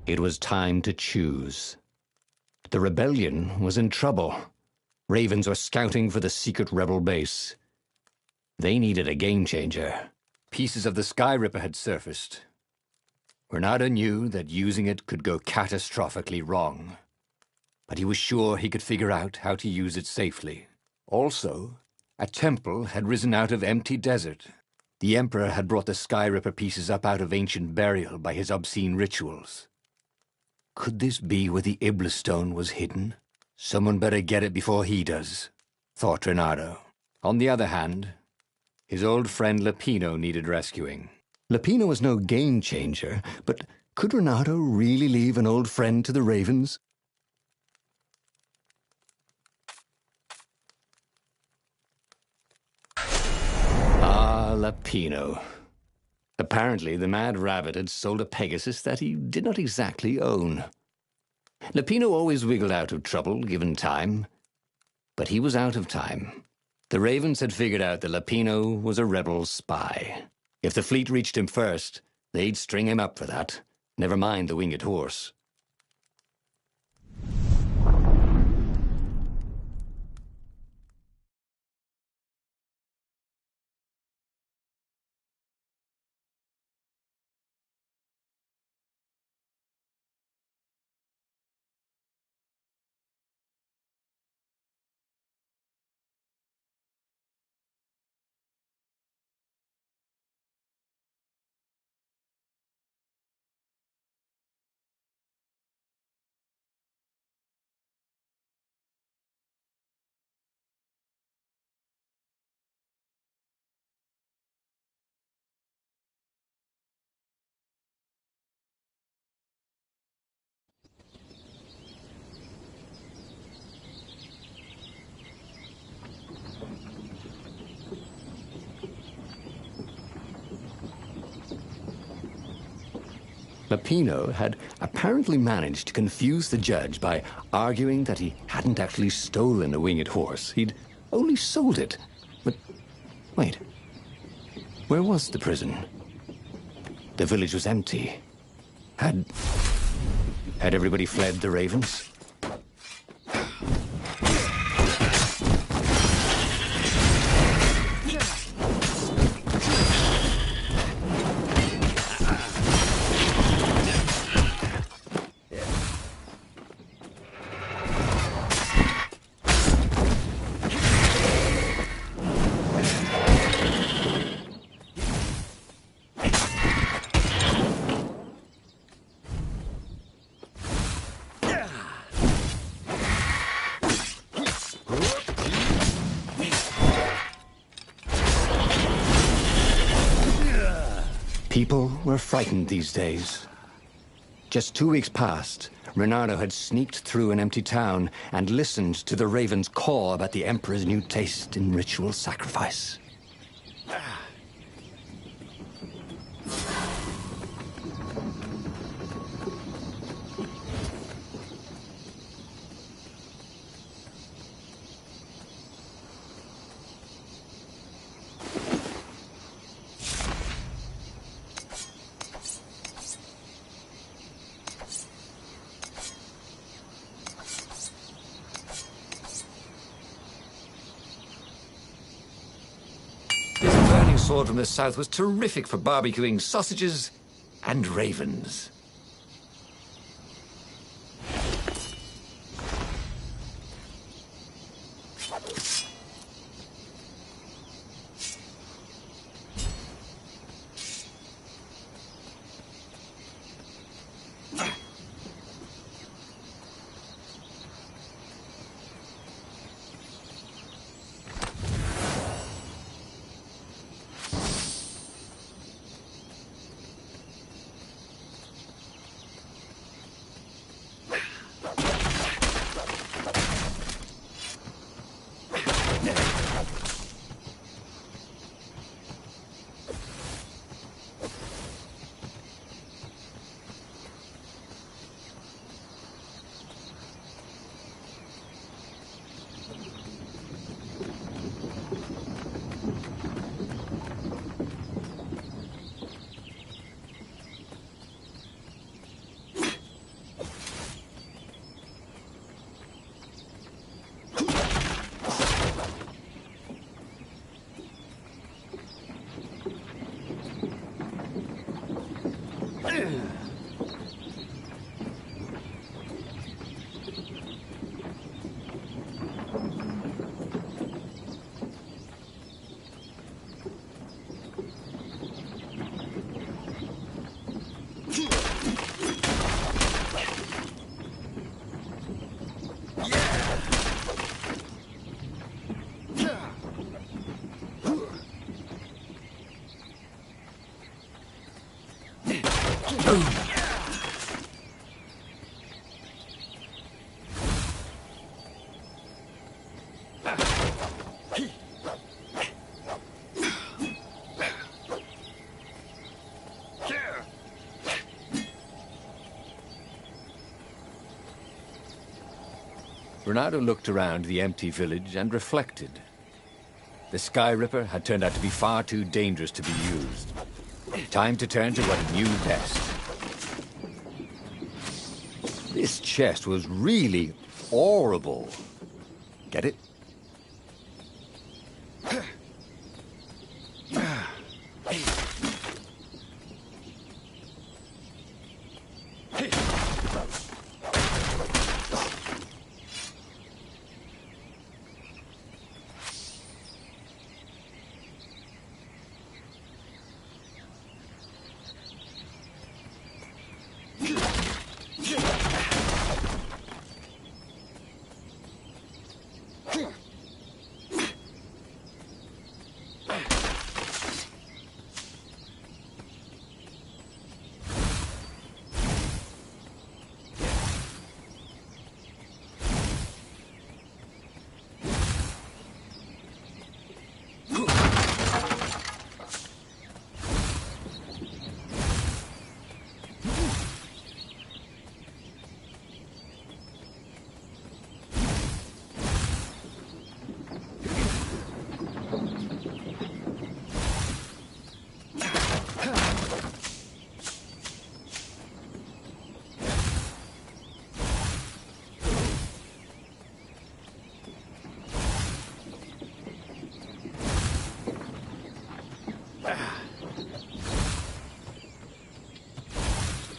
It was time to choose. The rebellion was in trouble. Ravens were scouting for the secret rebel base. They needed a game changer. Pieces of the Sky Ripper had surfaced. Renato knew that using it could go catastrophically wrong, but he was sure he could figure out how to use it safely. Also, a temple had risen out of empty desert. The Emperor had brought the Sky Ripper pieces up out of ancient burial by his obscene rituals. Could this be where the Iblis stone was hidden? Someone better get it before he does, thought Renato. On the other hand, his old friend Lapino needed rescuing. Lapino was no game changer, but could Renato really leave an old friend to the Ravens? Ah, Lapino. Apparently, the Mad Rabbit had sold a Pegasus that he did not exactly own. Lapino always wiggled out of trouble, given time. But he was out of time. The Ravens had figured out that Lapino was a rebel spy. If the fleet reached him first, they'd string him up for that. Never mind the winged horse. Lapino had apparently managed to confuse the judge by arguing that he hadn't actually stolen a winged horse. He'd only sold it. But wait, where was the prison? The village was empty. Had everybody fled the Ravens? People were frightened these days. Just 2 weeks past, Renato had sneaked through an empty town and listened to the Ravens caw about the Emperor's new taste in ritual sacrifice. Sword from the south was terrific for barbecuing sausages and ravens. Ronaldo looked around the empty village and reflected. The Sky Ripper had turned out to be far too dangerous to be used. Time to turn to what he knew best. This chest was really horrible. Get it?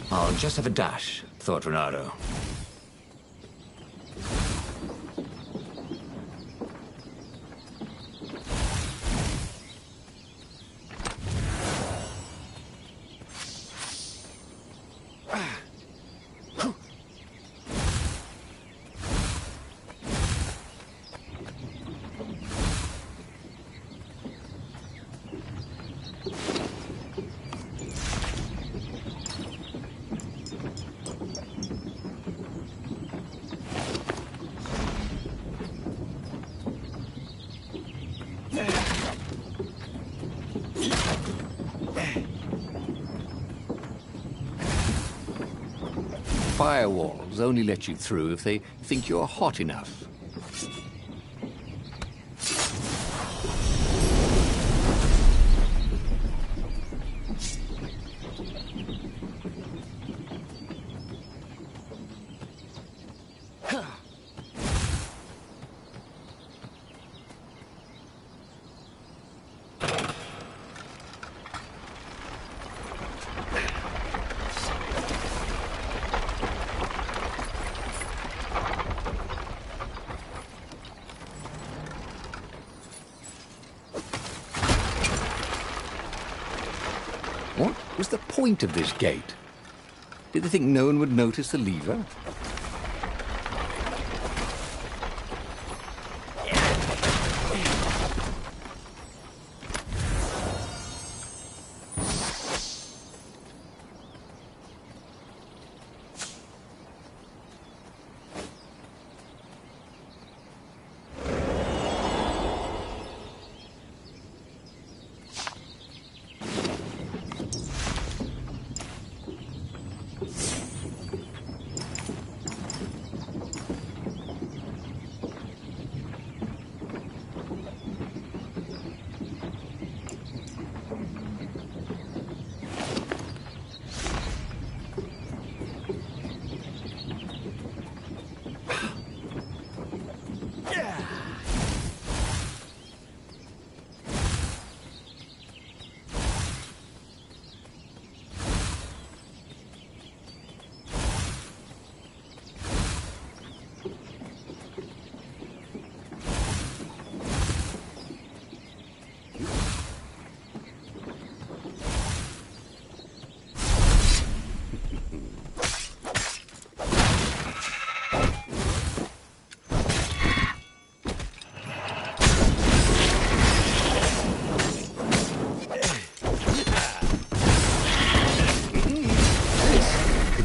I'll just have a dash, thought Ronaldo. Firewalls only let you through if they think you're hot enough. What was the point of this gate? Did they think no one would notice the lever?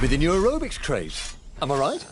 With the new aerobics craze. Am I right?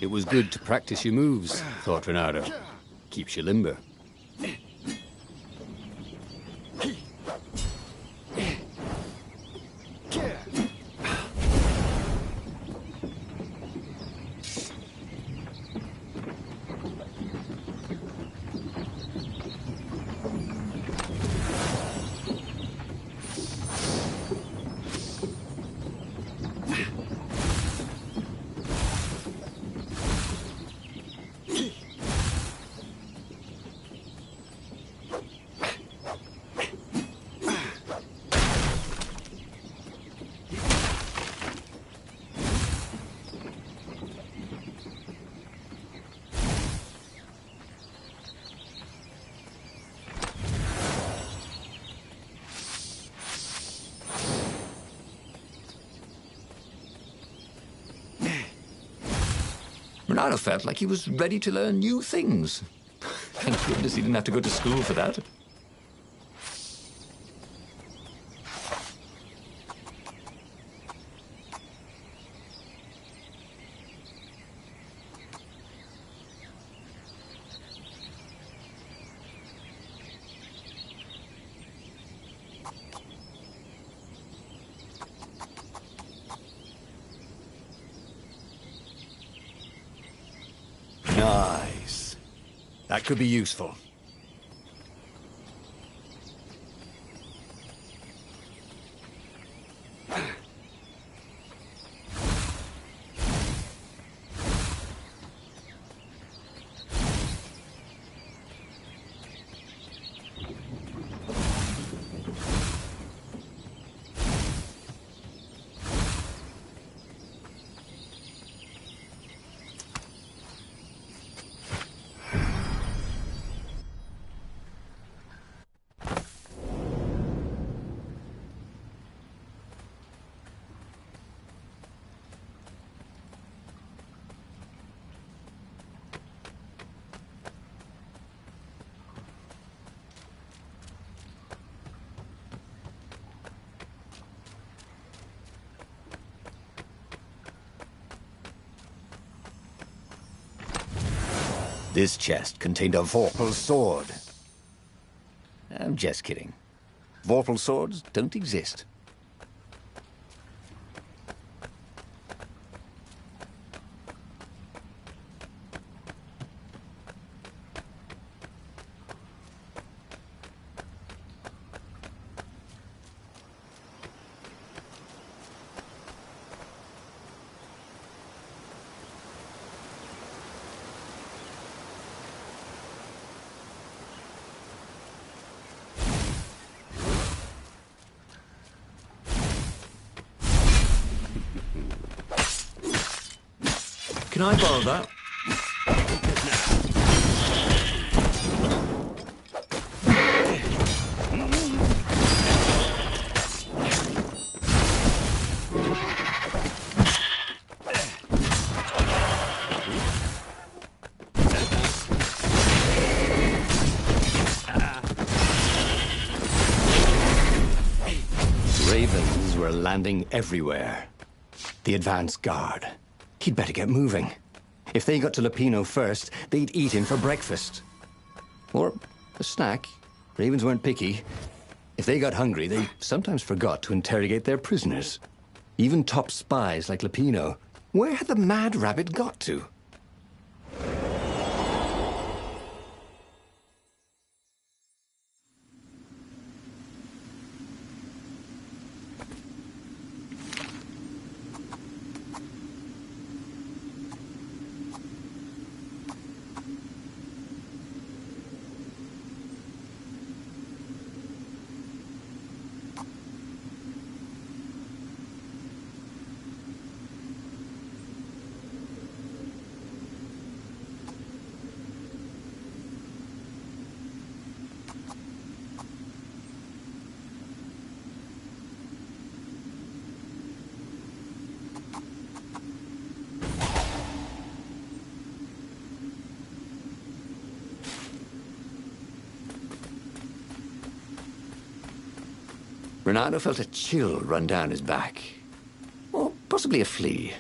It was good to practice your moves, thought Renato. Keeps you limber. Renato felt like he was ready to learn new things. Thank goodness he didn't have to go to school for that. Nice. That could be useful. This chest contained a Vorpal sword. I'm just kidding. Vorpal swords don't exist. Can I borrow that? Ravens were landing everywhere. The advance guard. He'd better get moving. If they got to Lupino first, they'd eat him for breakfast. Or a snack. Ravens weren't picky. If they got hungry, they sometimes forgot to interrogate their prisoners. Even top spies like Lupino. Where had the mad rabbit got to? Renato felt a chill run down his back. Or possibly a flea.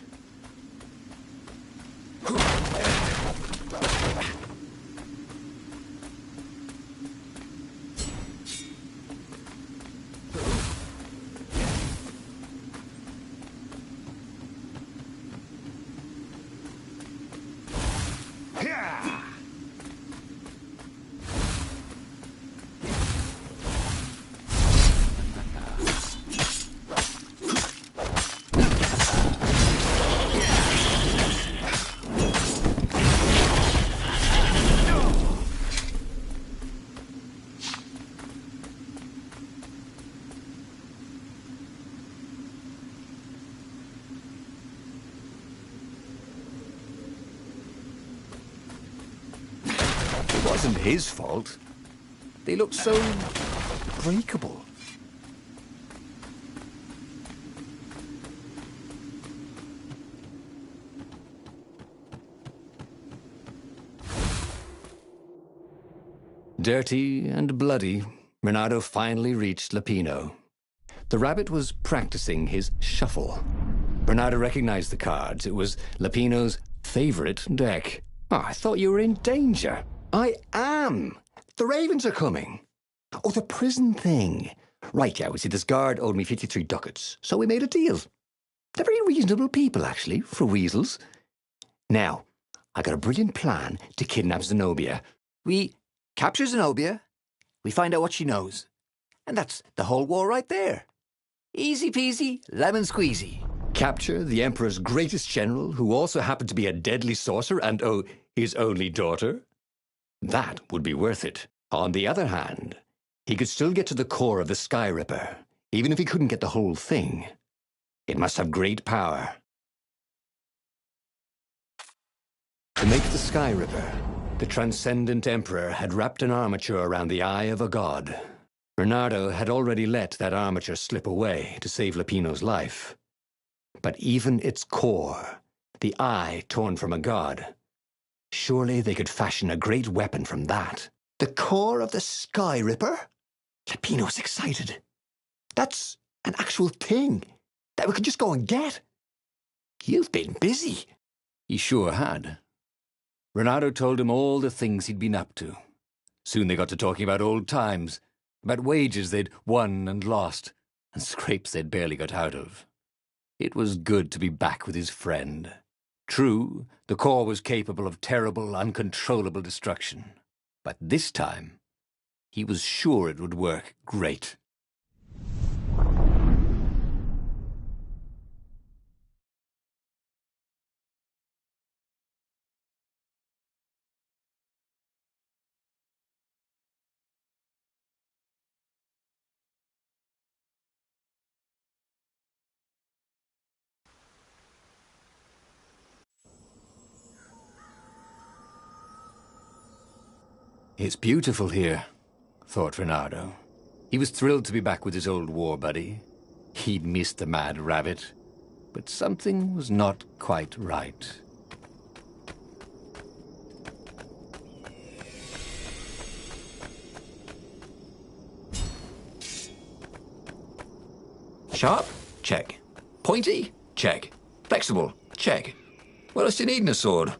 wasn't his fault. They looked so breakable. Dirty and bloody, Renato finally reached Lapino. The rabbit was practicing his shuffle. Renato recognized the cards. It was Lapino's favorite deck. Oh, I thought you were in danger. I am. The ravens are coming. Oh, the prison thing. Right, yeah, we see this guard owed me 53 ducats, so we made a deal. They're very reasonable people, actually, for weasels. Now, I got a brilliant plan to kidnap Zenobia. We capture Zenobia, we find out what she knows, and that's the whole war right there. Easy peasy, lemon squeezy. Capture the Emperor's greatest general, who also happened to be a deadly sorcerer and, oh, his only daughter? That would be worth it. On the other hand, he could still get to the core of the Sky Ripper, even if he couldn't get the whole thing. It must have great power. To make the Sky Ripper, the transcendent Emperor had wrapped an armature around the eye of a god. Bernardo had already let that armature slip away to save Lapino's life. But even its core, the eye torn from a god, surely they could fashion a great weapon from that. The core of the Sky Ripper? Lapino's excited. That's an actual thing that we could just go and get. You've been busy. He sure had. Renato told him all the things he'd been up to. Soon they got to talking about old times, about wages they'd won and lost, and scrapes they'd barely got out of. It was good to be back with his friend. True, the core was capable of terrible, uncontrollable destruction. But this time, he was sure it would work great. It's beautiful here, thought Renato. He was thrilled to be back with his old war buddy. He'd missed the mad rabbit, but something was not quite right. Sharp? Check. Pointy? Check. Flexible? Check. What else do you need in a sword?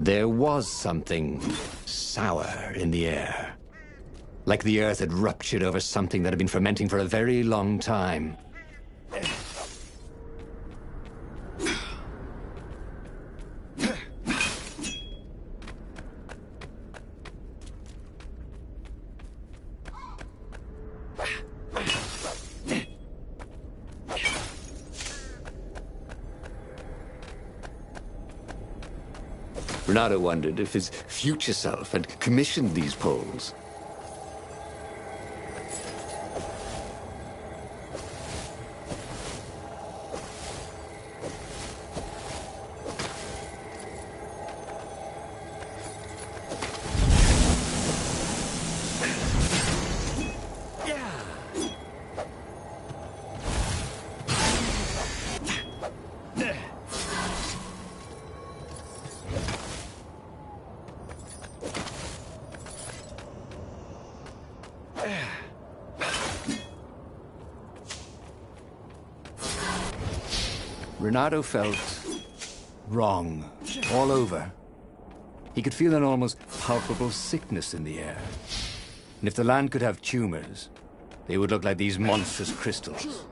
There was something sour in the air. Like the earth had ruptured over something that had been fermenting for a very long time. Renato wondered if his future self had commissioned these poles. Renato felt wrong all over. He could feel an almost palpable sickness in the air. And if the land could have tumors, they would look like these monstrous crystals.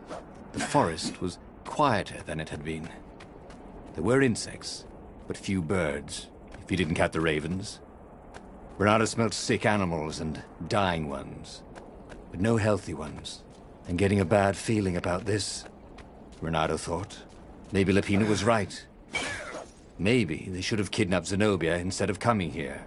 The forest was quieter than it had been. There were insects, but few birds, if you didn't count the ravens. Renato smelled sick animals and dying ones, but no healthy ones. And getting a bad feeling about this, Renato thought. Maybe Lapina was right. Maybe they should have kidnapped Zenobia instead of coming here.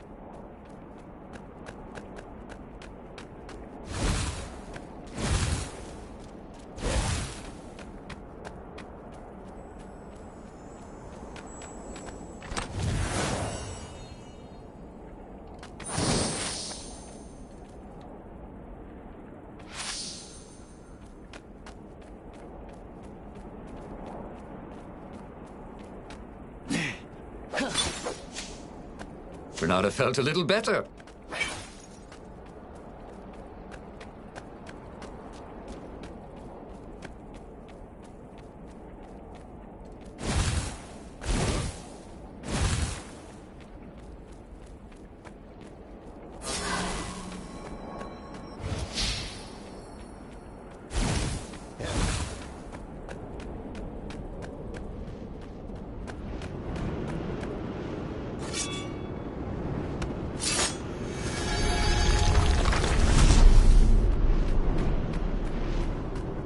Renato felt a little better.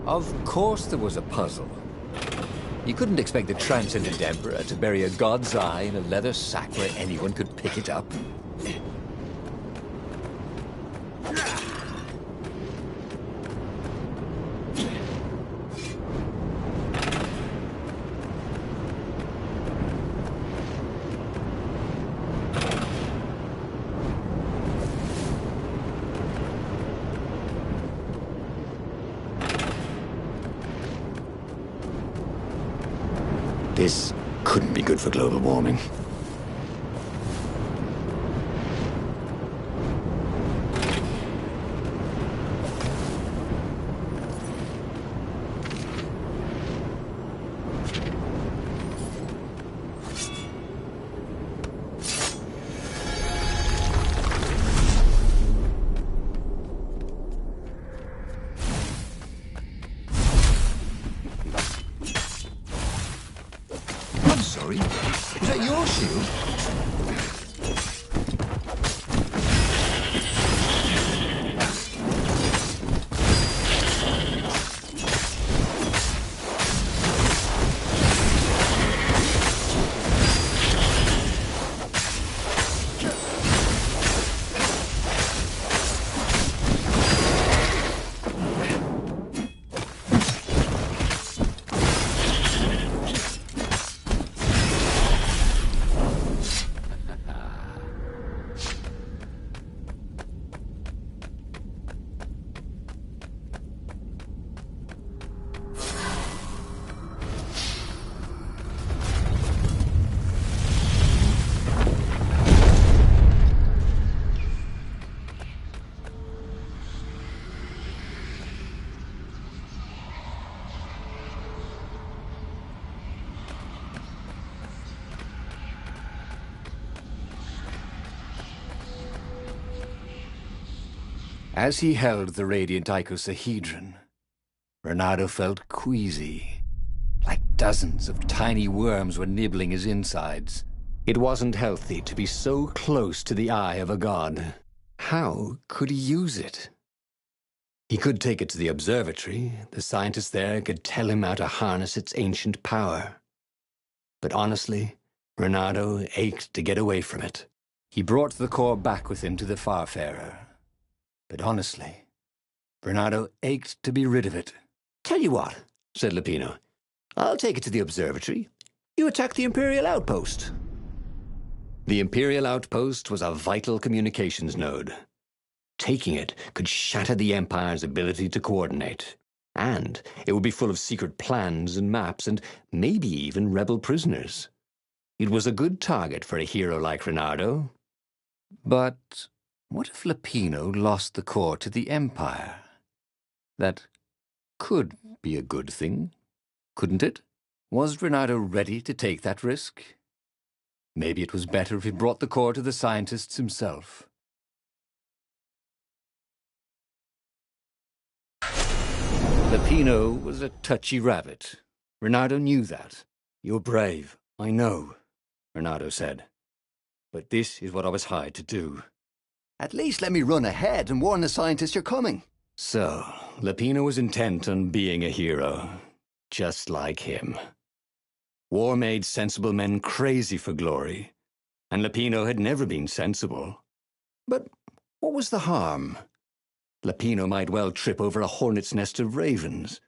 Of course there was a puzzle. You couldn't expect the transcendent Emperor to bury a god's eye in a leather sack where anyone could pick it up. This couldn't be good for global warming. Sorry, was that your shield? As he held the radiant icosahedron, Renato felt queasy, like dozens of tiny worms were nibbling his insides. It wasn't healthy to be so close to the eye of a god. How could he use it? He could take it to the observatory. The scientists there could tell him how to harness its ancient power. But honestly, Renato ached to get away from it. He brought the core back with him to the Farfarer. But honestly, Renato ached to be rid of it. Tell you what, said Lapino. I'll take it to the observatory. You attack the Imperial outpost. The Imperial outpost was a vital communications node. Taking it could shatter the Empire's ability to coordinate. And it would be full of secret plans and maps and maybe even rebel prisoners. It was a good target for a hero like Renato. But What if Lapino lost the core to the Empire? That could be a good thing, couldn't it? Was Renato ready to take that risk? Maybe it was better if he brought the core to the scientists himself. Lapino was a touchy rabbit. Renato knew that. You're brave, I know, Renato said. But this is what I was hired to do. At least let me run ahead and warn the scientists you're coming. So, Lapino was intent on being a hero, just like him. War made sensible men crazy for glory, and Lapino had never been sensible. But what was the harm? Lapino might well trip over a hornet's nest of ravens,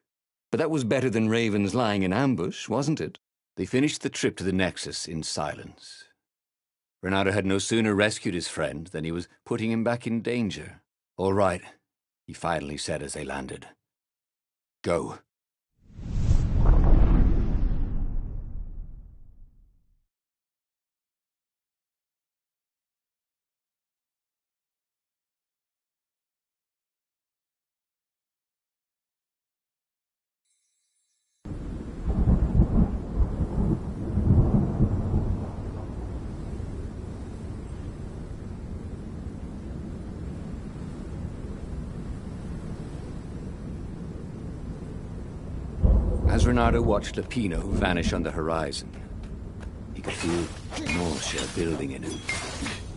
but that was better than ravens lying in ambush, wasn't it? They finished the trip to the Nexus in silence. Renato had no sooner rescued his friend than he was putting him back in danger. "All right," he finally said as they landed. "Go." As Renato watched Lapino vanish on the horizon, he could feel nausea building in him.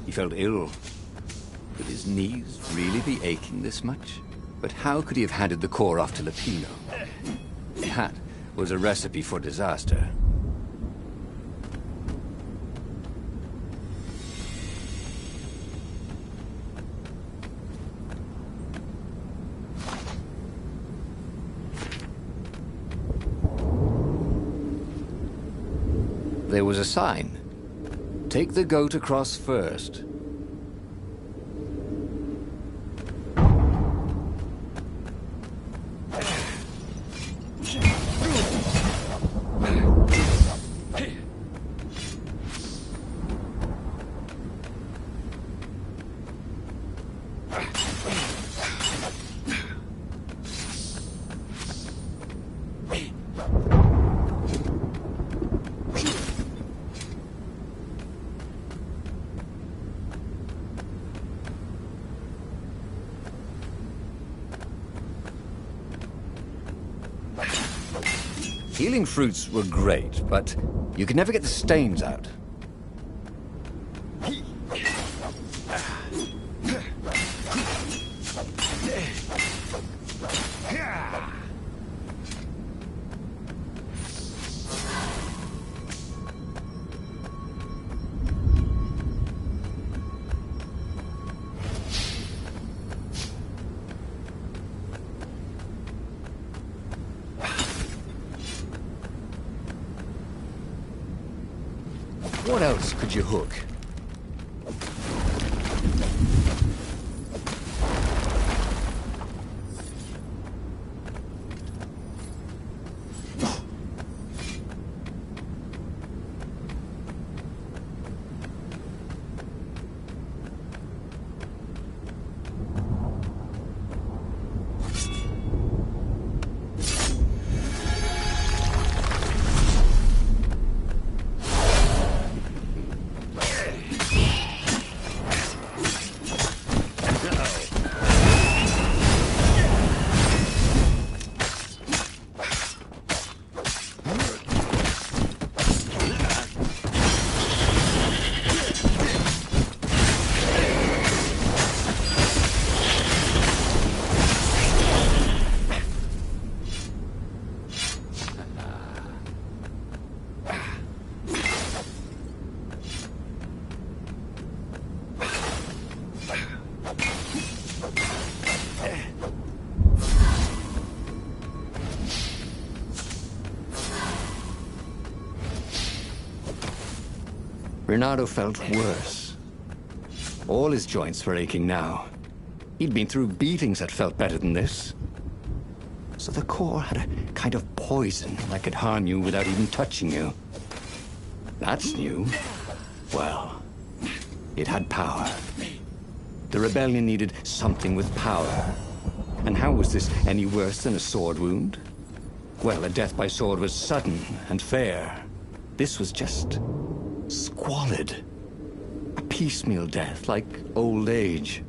He felt ill. Could his knees really be aching this much? But how could he have handed the core off to Lapino? That was a recipe for disaster. There was a sign. "Take the goat across first." Healing fruits were great, but you could never get the stains out. What else could you hook? Renato felt worse. All his joints were aching now. He'd been through beatings that felt better than this. So the core had a kind of poison that could harm you without even touching you. That's new. Well, it had power. The rebellion needed something with power. And how was this any worse than a sword wound? Well, a death by sword was sudden and fair. This was just squalid. A piecemeal death, like old age.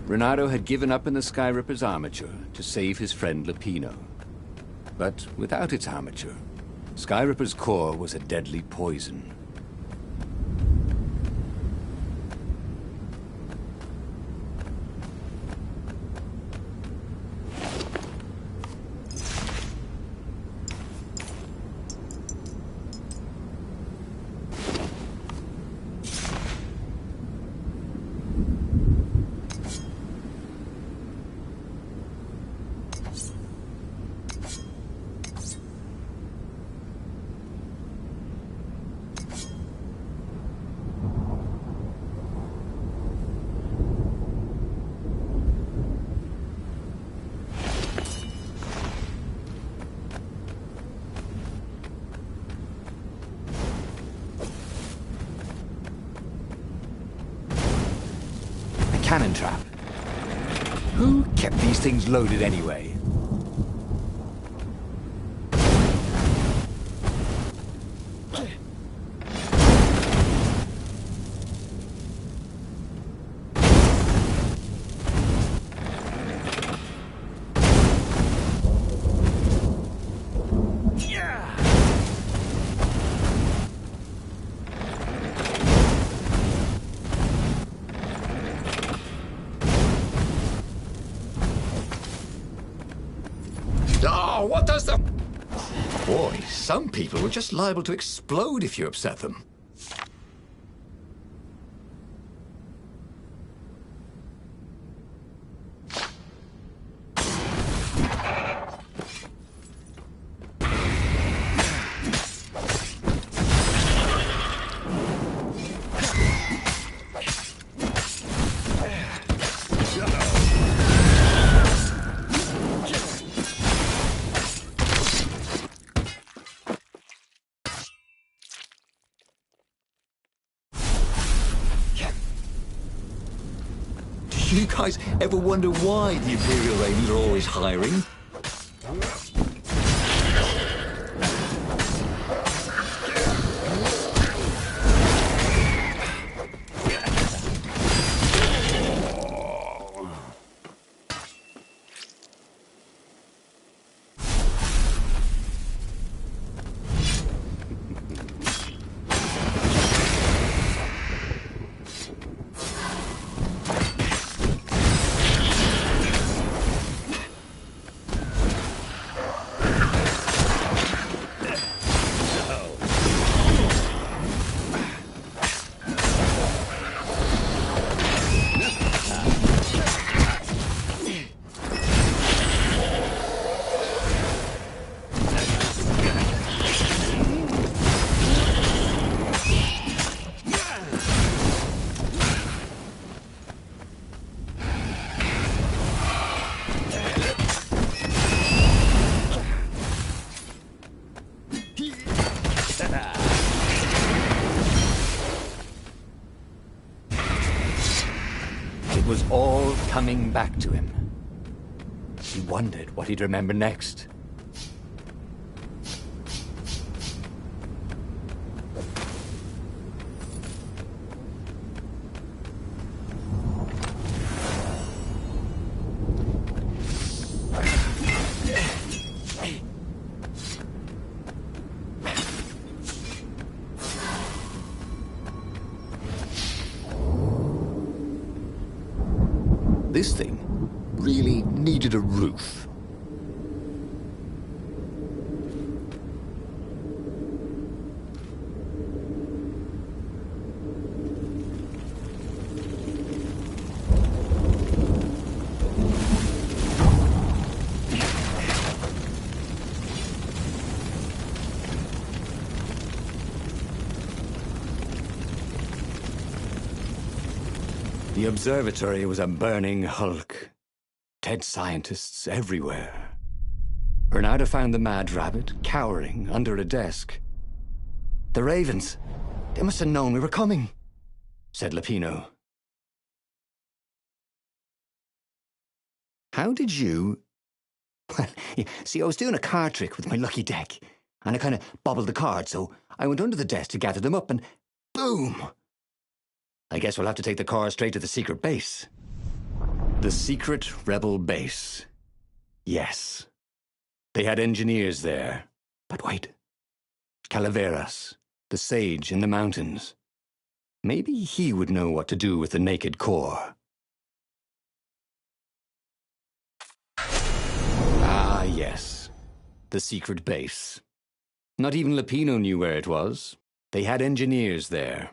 Renato had given up in the Skyripper's armature to save his friend Lupino. But without its armature, Skyripper's core was a deadly poison. Cannon trap. Who kept these things loaded anyway? What does the... Boy, some people were just liable to explode if you upset them. You guys ever wonder why the Imperial Rangers are always hiring? It was all coming back to him. He wondered what he'd remember next. This thing really needed a roof. The observatory was a burning hulk. Dead scientists everywhere. Bernardo found the mad rabbit cowering under a desk. The ravens. They must have known we were coming, said Lupino. How did you... Well, see, I was doing a card trick with my lucky deck, and I kind of bobbled the cards, so I went under the desk to gather them up, and boom! I guess we'll have to take the car straight to the secret base. The secret rebel base. Yes. They had engineers there. But wait. Calaveras, the sage in the mountains. Maybe he would know what to do with the naked core. Ah, yes. The secret base. Not even Lupino knew where it was. They had engineers there.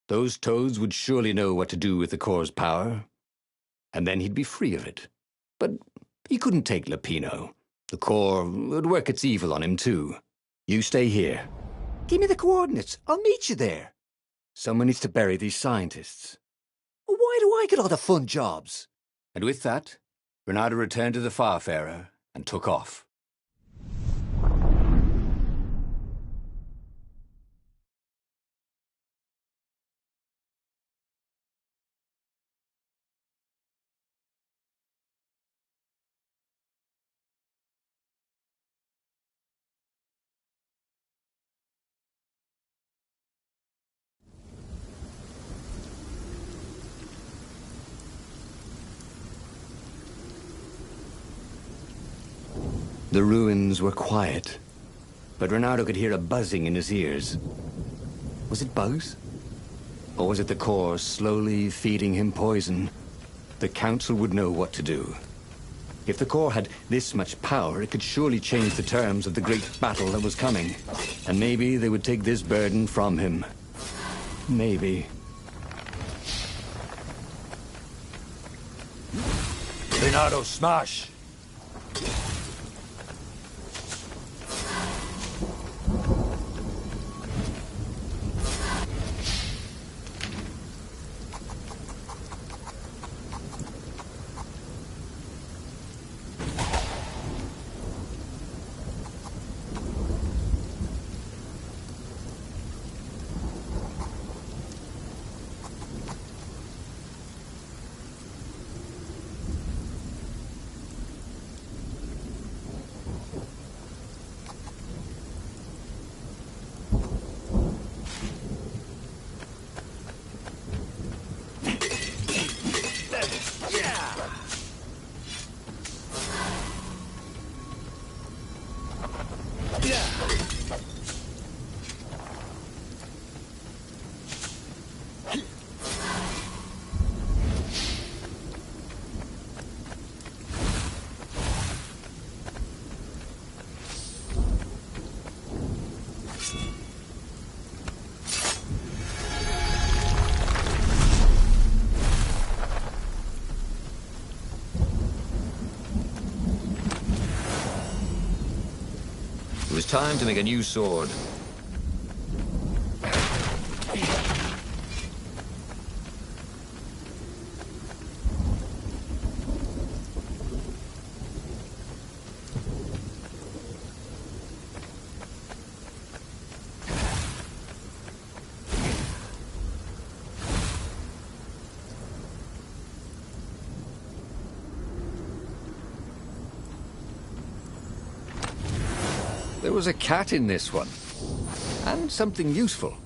Those toads would surely know what to do with the core's power. And then he'd be free of it. But he couldn't take Lupino. The core would work its evil on him, too. You stay here. Give me the coordinates. I'll meet you there. Someone needs to bury these scientists. Well, why do I get all the fun jobs? And with that, Bernardo returned to the Farfarer and took off. The ruins were quiet, but Bernardo could hear a buzzing in his ears. Was it bugs? Or was it the core slowly feeding him poison? The council would know what to do. If the core had this much power, it could surely change the terms of the great battle that was coming. And maybe they would take this burden from him. Maybe. Bernardo, smash! It was time to make a new sword. There was a cat in this one. And something useful.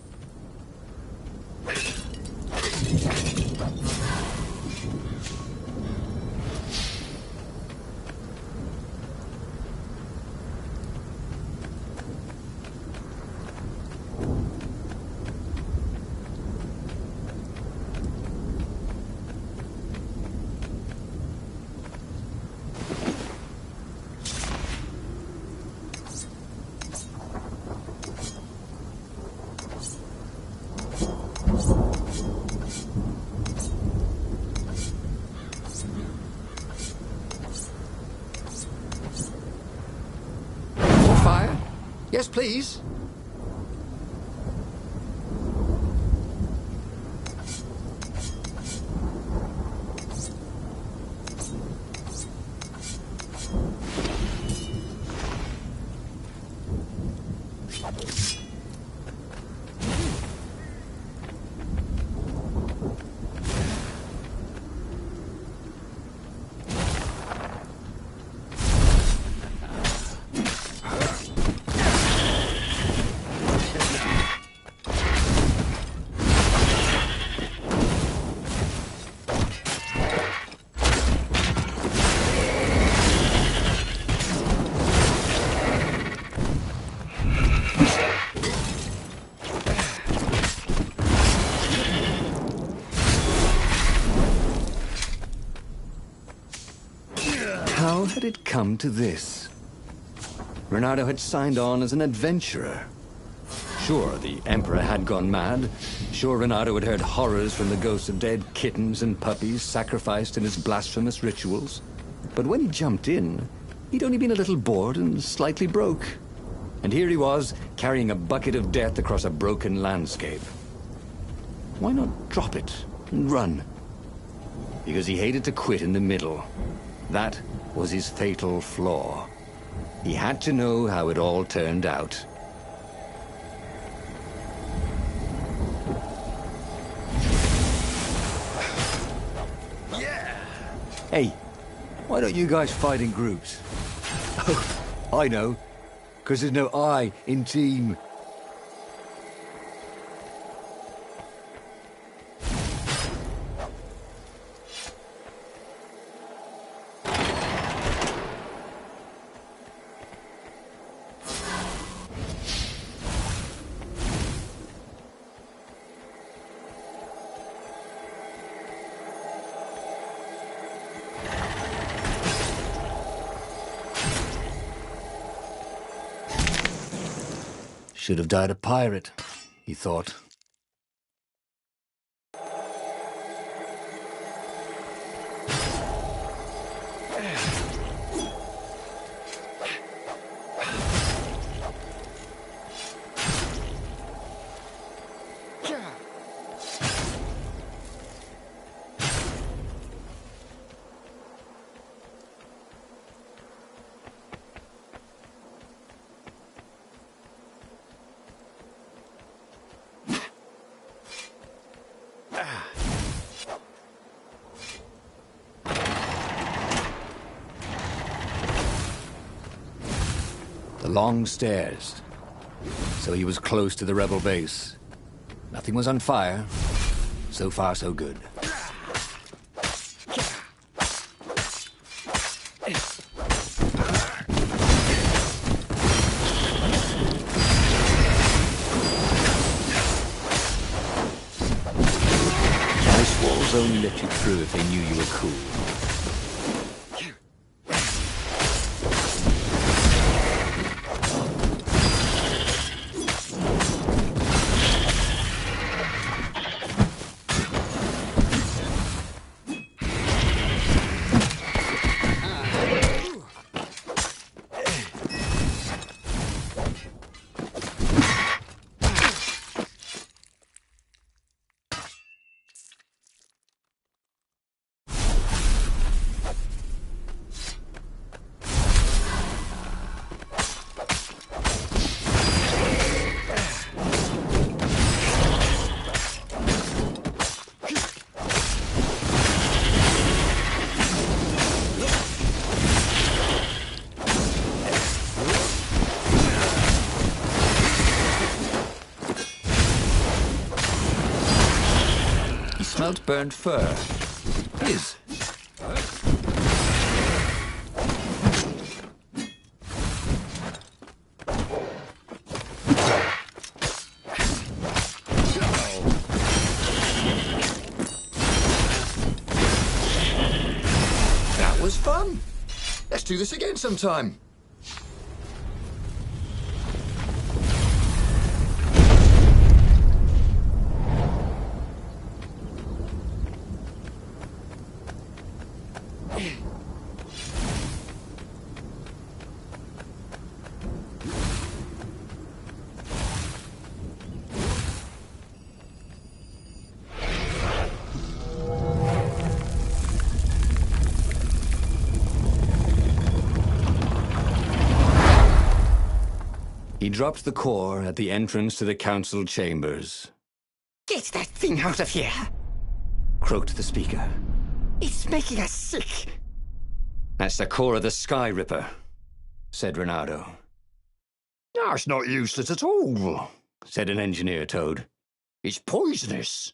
Fire? Yes, please. How had it come to this? Renato had signed on as an adventurer. Sure, the Emperor had gone mad. Sure, Renato had heard horrors from the ghosts of dead kittens and puppies sacrificed in his blasphemous rituals. But when he jumped in, he'd only been a little bored and slightly broke. And here he was, carrying a bucket of death across a broken landscape. Why not drop it and run? Because he hated to quit in the middle. That was his fatal flaw. He had to know how it all turned out. Yeah! Hey, why don't you guys fight in groups? Oh, I know. Because there's no I in team. Should have died a pirate, he thought. The long stairs. So he was close to the rebel base. Nothing was on fire. So far, so good. Ice walls only let you through if they knew you were cool. Smelt burnt fur. His. That was fun. Let's do this again sometime. He dropped the core at the entrance to the council chambers. Get that thing out of here! Croaked the speaker. It's making us sick! That's the core of the Sky Ripper, said Renato. That's not useless at all, Said an engineer toad. it's poisonous.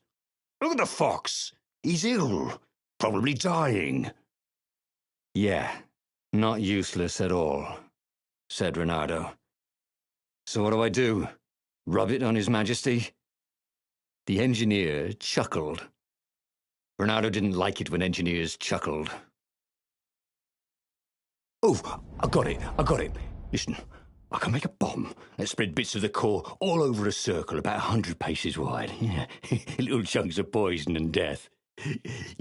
Look at the fox. He's ill, probably dying. Yeah, not useless at all, said Renato. So what do? Rub it on His Majesty? The engineer chuckled. Renato didn't like it when engineers chuckled. Oh, I got it. Listen, I can make a bomb that spread bits of the core all over a circle about 100 paces wide. Yeah, little chunks of poison and death.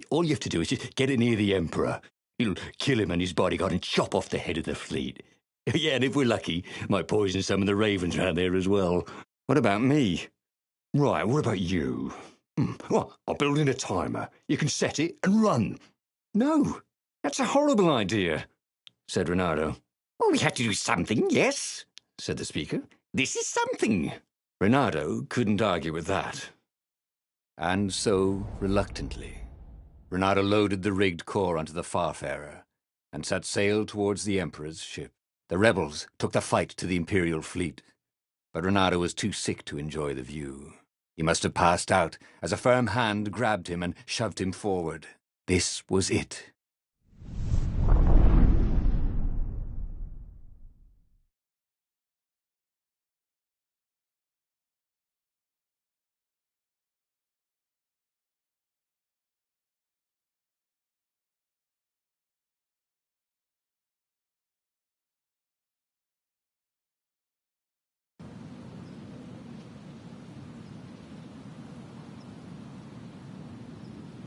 All you have to do is just get it near the Emperor. It'll kill him and his bodyguard and chop off the head of the fleet. Yeah, and if we're lucky, might poison some of the ravens around there as well. What about me? Right, what about you? Well, I'll build in a timer. You can set it and run. No, that's a horrible idea, said Renato. Well, we had to do something, yes? Said the speaker. This is something. Renato couldn't argue with that. And so, reluctantly, Renato loaded the rigged core onto the Farfarer and set sail towards the Emperor's ship. The rebels took the fight to the Imperial fleet, but Renato was too sick to enjoy the view. He must have passed out as a firm hand grabbed him and shoved him forward. This was it.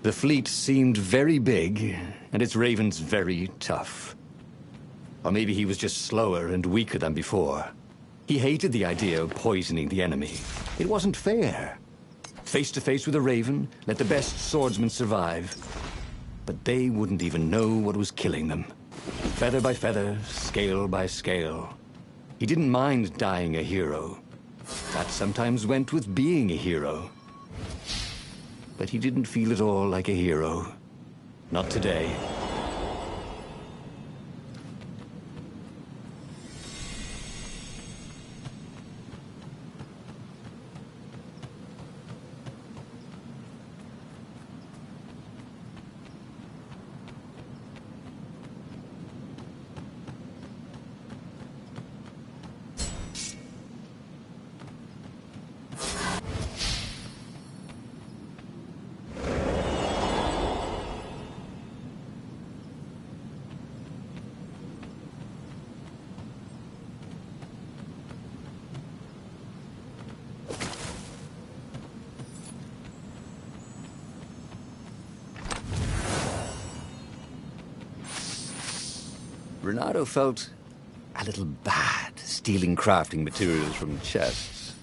The fleet seemed very big, and its ravens very tough. Or maybe he was just slower and weaker than before. He hated the idea of poisoning the enemy. It wasn't fair. Face to face with a raven, let the best swordsman survive. But they wouldn't even know what was killing them. Feather by feather, scale by scale. He didn't mind dying a hero. That sometimes went with being a hero. But he didn't feel at all like a hero. Not today. Renato felt a little bad stealing crafting materials from chests.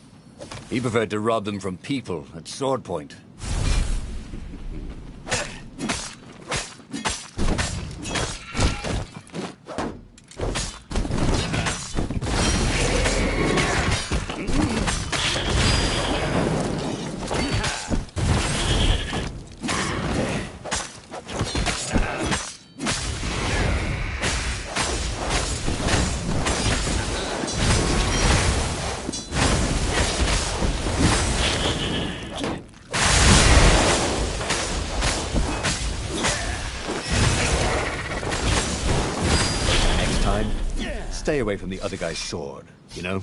He preferred to rob them from people at sword point. Stay away from the other guy's sword, you know?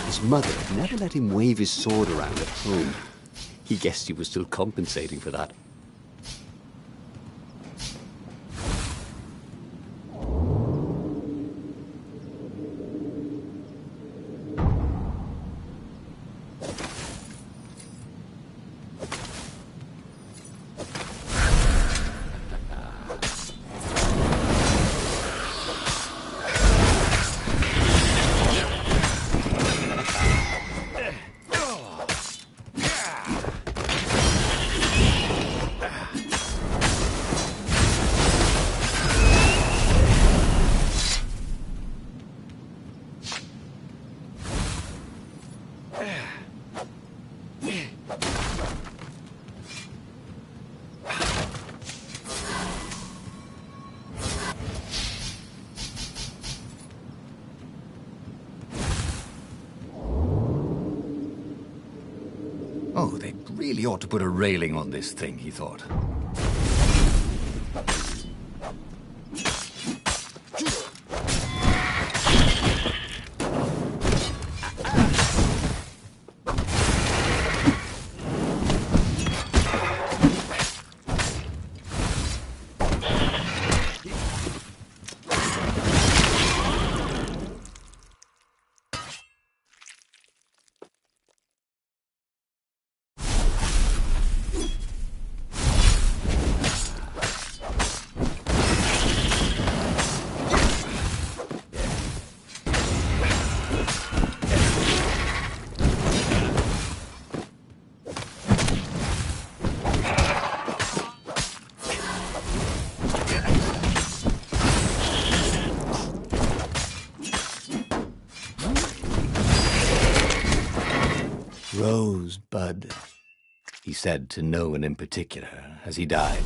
His mother had never let him wave his sword around at home. He guessed he was still compensating for that. Oh, they really ought to put a railing on this thing, he thought. Rosebud, he said to no one in particular as he died.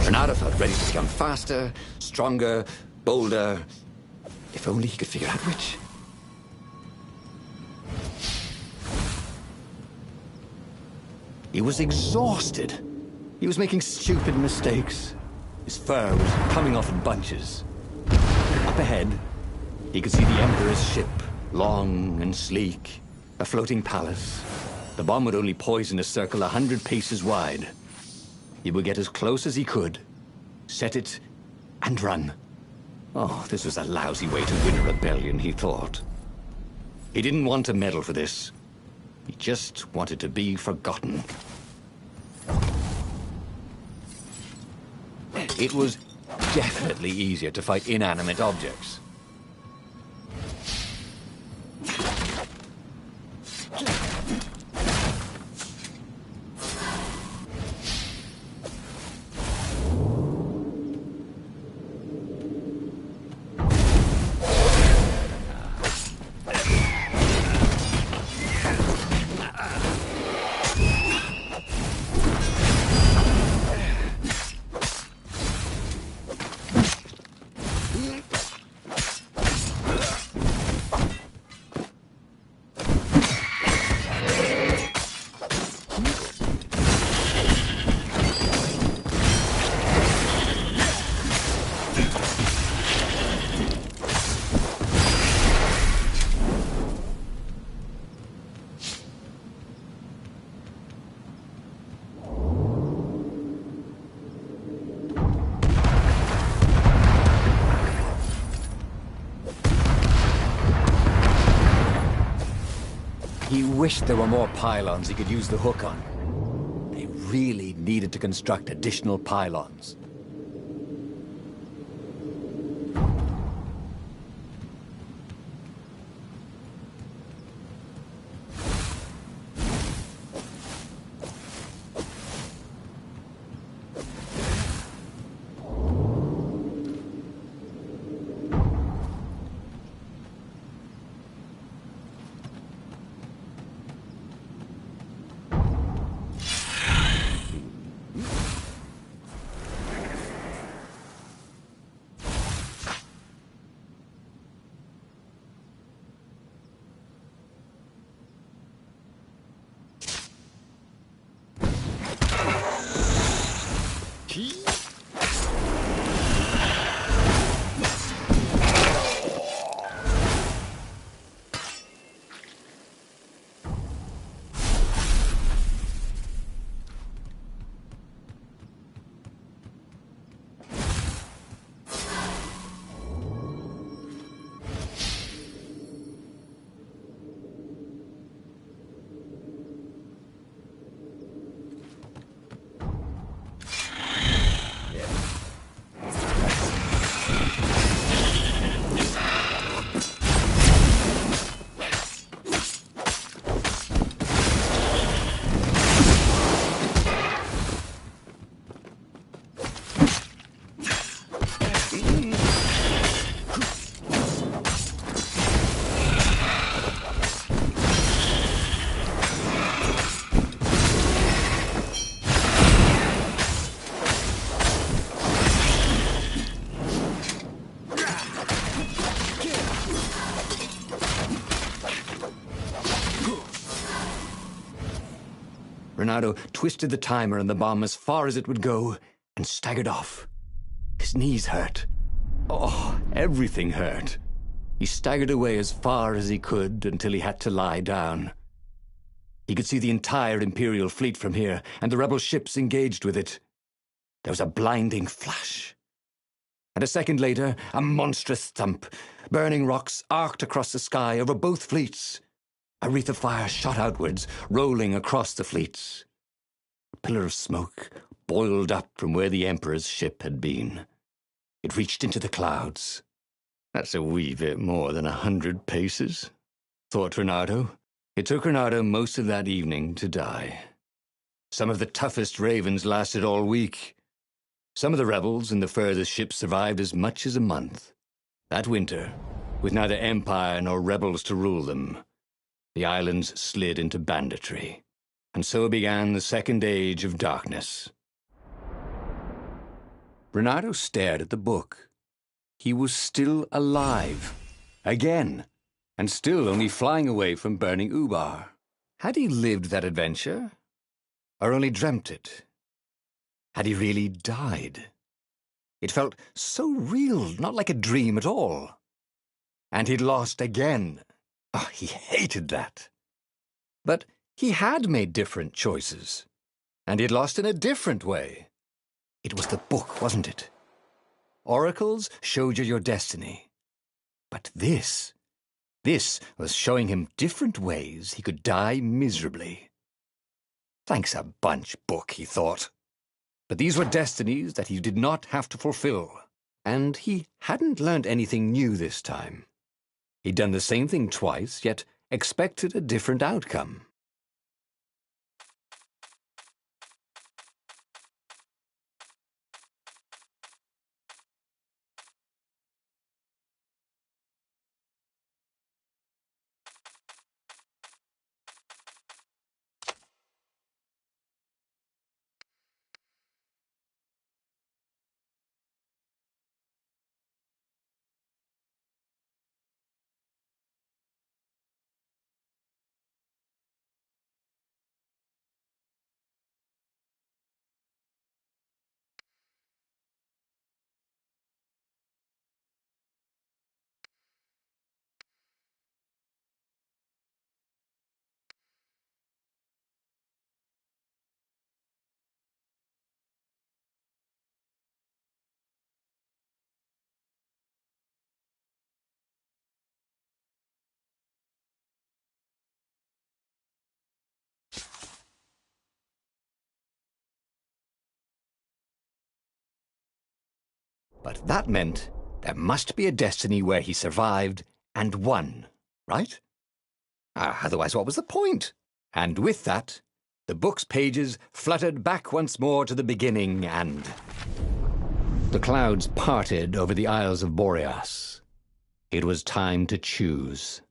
Renato felt ready to become faster, stronger, bolder. If only he could figure out which. He was exhausted. He was making stupid mistakes. His fur was coming off in bunches. Up ahead, he could see the Emperor's ship, long and sleek, a floating palace. The bomb would only poison a circle 100 paces wide. He would get as close as he could, set it, and run. Oh, this was a lousy way to win a rebellion, he thought. He didn't want a medal for this. He just wanted to be forgotten. It was definitely easier to fight inanimate objects. He wished there were more pylons he could use the hook on. They really needed to construct additional pylons. Renato twisted the timer on the bomb as far as it would go and staggered off. His knees hurt. Oh, everything hurt. He staggered away as far as he could until he had to lie down. He could see the entire Imperial fleet from here, and the rebel ships engaged with it. There was a blinding flash. And a second later, a monstrous thump. Burning rocks arced across the sky over both fleets. A wreath of fire shot outwards, rolling across the fleets. A pillar of smoke boiled up from where the Emperor's ship had been. It reached into the clouds. That's a wee bit more than 100 paces, thought Renato. It took Renato most of that evening to die. Some of the toughest ravens lasted all week. Some of the rebels in the furthest ships survived as much as a month. That winter, with neither empire nor rebels to rule them, the islands slid into banditry, and so began the Second Age of Darkness. Renato stared at the book. He was still alive. Again. And still only flying away from burning Ubar. Had he lived that adventure? Or only dreamt it? Had he really died? It felt so real, not like a dream at all. And he'd lost again. Oh, he hated that. But he had made different choices. And he'd lost in a different way. It was the book, wasn't it? Oracles showed you your destiny. But this was showing him different ways he could die miserably. Thanks a bunch, book, he thought. But these were destinies that he did not have to fulfill. And he hadn't learned anything new this time. He'd done the same thing twice, yet expected a different outcome. But that meant there must be a destiny where he survived and won, right? Otherwise, what was the point? And with that, the book's pages fluttered back once more to the beginning, and the clouds parted over the Isles of Boreas. It was time to choose.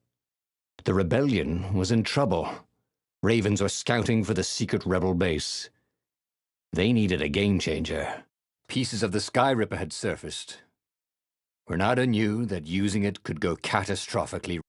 The rebellion was in trouble. Ravens were scouting for the secret rebel base. They needed a game-changer. Pieces of the Sky Ripper had surfaced. Renato knew that using it could go catastrophically